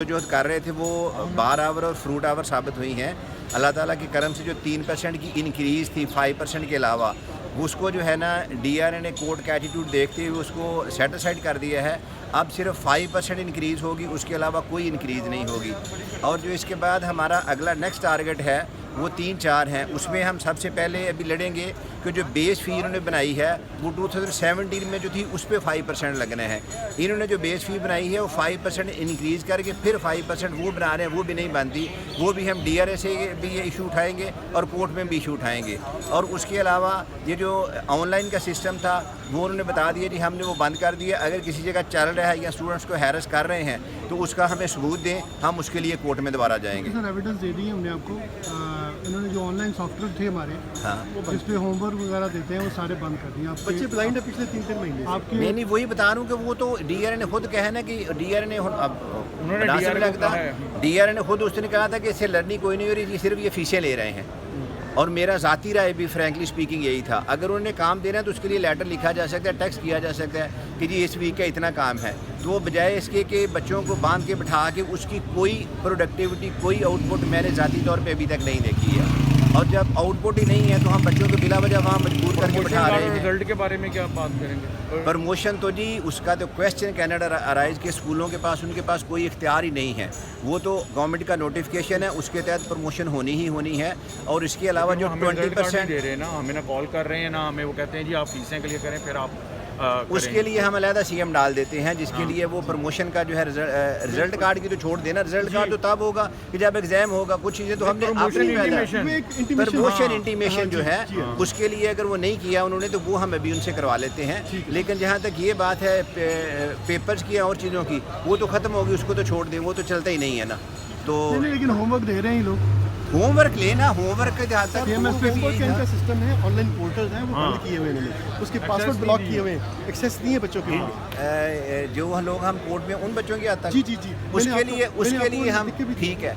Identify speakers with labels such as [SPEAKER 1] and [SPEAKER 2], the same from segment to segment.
[SPEAKER 1] जो कर रहे थे वो बार आवर और फ्रूट आवर साबित हुई हैं। अल्लाह ताला के करम से जो 3% की इंक्रीज़ थी 5% के अलावा, उसको जो है ना DRA ने कोर्ट का एटीट्यूड देखते हुए उसको सेट असाइड कर दिया है। अब सिर्फ 5% इंक्रीज़ होगी, उसके अलावा कोई इंक्रीज़ नहीं होगी। और जो इसके बाद हमारा अगला नेक्स्ट टारगेट है वो 3-4 हैं। उसमें हम सबसे पहले अभी लड़ेंगे कि जो बेस फ़ी इन्होंने बनाई है वो 2017 में जो थी उस पर 5% लगने हैं। इन्होंने जो बेस फ़ी बनाई है वो 5% इंक्रीज़ करके फिर 5% वो बना रहे हैं, वो भी नहीं बनती। वो भी हम DRA से भी ये इशू उठाएंगे और कोर्ट में भी इशू उठाएंगे। और उसके अलावा ये जो ऑनलाइन का सिस्टम था वो उन्होंने बता दिया जी हमने वो बंद कर दिया। अगर किसी जगह चल रहा है या स्टूडेंट्स को हैरेस कर रहे हैं तो उसका हमें सबूत दें, हम उसके लिए कोर्ट में दोबारा जाएंगे।
[SPEAKER 2] सर एविडेंस दे दी हमने आपको। इन्होंने जो ऑनलाइन सॉफ्टवेयर थे हमारे,
[SPEAKER 1] हाँ,
[SPEAKER 2] जिस पे होमवर्क वगैरह देते हैं वो सारे बंद कर दिए। बच्चे ब्लाइंड है पिछले 3-3 महीने आपके।
[SPEAKER 1] नहीं वही बता रहा हूँ कि वो तो DRA ने खुद कहा ना कि DRA ने DRA ने खुद उसने कहा था कि इससे लर्निंग कोई नहीं हो रही, सिर्फ ये फीसें ले रहे हैं। और मेरा ज़ाती राय भी फ्रैंकली स्पीकिंग यही था। अगर उन्होंने काम देना है तो उसके लिए लेटर लिखा जा सकता है, टेक्स्ट किया जा सकता है कि जी इस वीक का इतना काम है। तो वो बजाय इसके कि बच्चों को बांध के बिठा के उसकी कोई प्रोडक्टिविटी, कोई आउटपुट मैंने ज़ाती तौर पे अभी तक नहीं देखी है। और जब आउटपुट ही नहीं है तो हम बच्चों को बिला वजह वहाँ मजबूर करके बिठा रहे हैं।
[SPEAKER 3] रिजल्ट के बारे में क्या बात करेंगे?
[SPEAKER 1] प्रमोशन तो जी उसका तो क्वेश्चन कैनेडा अराइज के स्कूलों के पास उनके पास कोई इख्तियार ही नहीं है। वो तो गवर्नमेंट का नोटिफिकेशन है, उसके तहत प्रमोशन होनी ही होनी है। और इसके अलावा जो 20%
[SPEAKER 3] दे रहे हैं ना, हमें ना कॉल कर रहे हैं ना हमें वो कहते हैं जी आप फीसें के लिए करें फिर आप
[SPEAKER 1] उसके लिए हम अलहदा CM डाल देते हैं, जिसके लिए वो प्रमोशन का जो है रिजल्ट कार्ड की तो छोड़ देना। रिजल्ट कार्ड तो तब होगा कि जब एग्जाम होगा। कुछ चीज़ें तो हमने प्रमोशन इंटीमेशन जो है उसके लिए अगर वो नहीं किया उन्होंने तो वो हम अभी उनसे करवा लेते हैं। लेकिन जहाँ तक ये बात है पेपर्स की और चीज़ों की, वो तो ख़त्म होगी, उसको तो छोड़ दें, वो तो चलता ही नहीं है ना। तो
[SPEAKER 2] लेकिन होमवर्क दे रहे हैं ये लोग।
[SPEAKER 1] होमवर्क लेना, होमवर्क के जहाँ तक
[SPEAKER 2] इनका सिस्टम है, ऑनलाइन पोर्टल्स हैं वो बंद किए हुए इन्होंने, उसके पासवर्ड ब्लॉक किए हुए हैं, एक्सेस नहीं है बच्चों के लिए।
[SPEAKER 1] जो लोग हम कोर्ट में उन बच्चों की आता
[SPEAKER 2] जी
[SPEAKER 1] उसके लिए हम ठीक है,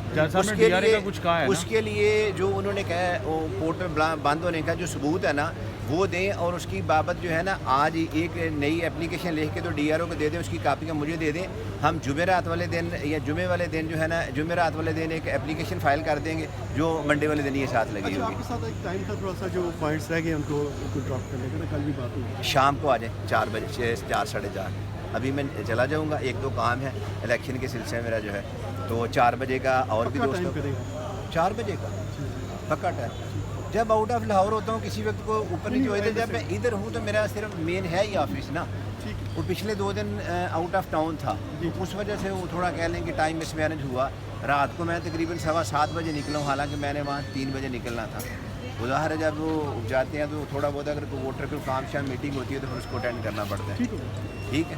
[SPEAKER 1] उसके लिए जो उन्होंने कहा वो कोर्ट में बंद होने का जो सबूत है ना वो दें। और उसकी बाबत जो है ना आज एक नई एप्लीकेशन लिख के तो DRO को दे दें, उसकी कापियाँ मुझे दे दें। हम जुमेरात वाले दिन या जुमे वाले दिन जो है ना जुमेरात वाले दिन एक एप्लीकेशन फाइल कर देंगे जो मंडे वाले दिन ये साथ लगी होगी।
[SPEAKER 2] आपके साथ एक टाइम था थोड़ा सा जो पॉइंट्स रह गए उनको ड्रॉप करने का, कल भी बात हुई।
[SPEAKER 1] शाम को आ जाए 4 बजे, 4 साढ़े 4। अभी मैं चला जाऊँगा, 1-2 काम है इलेक्शन के सिलसिले में मेरा जो है, तो 4 बजे का और भी दोस्तों 4 बजे का पक्का टाइम। जब आउट ऑफ लाहौर होता हूँ किसी वक्त को ऊपर नीचे होते, जब मैं इधर हूँ तो मेरा सिर्फ मेन है ही ऑफिस ना। वो पिछले 2 दिन आउट ऑफ टाउन था, उस वजह से वो थोड़ा कह लें कि टाइम मिसमैनेज हुआ। रात को मैं तकरीबन 7:15 बजे निकला हूँ, हालांकि मैंने वहाँ 3 बजे निकलना था। उदाहरण जब वो जाते हैं तो थोड़ा बहुत अगर वोटर को काम शाम मीटिंग होती है तो फिर उसको अटेंड करना पड़ता है। ठीक है।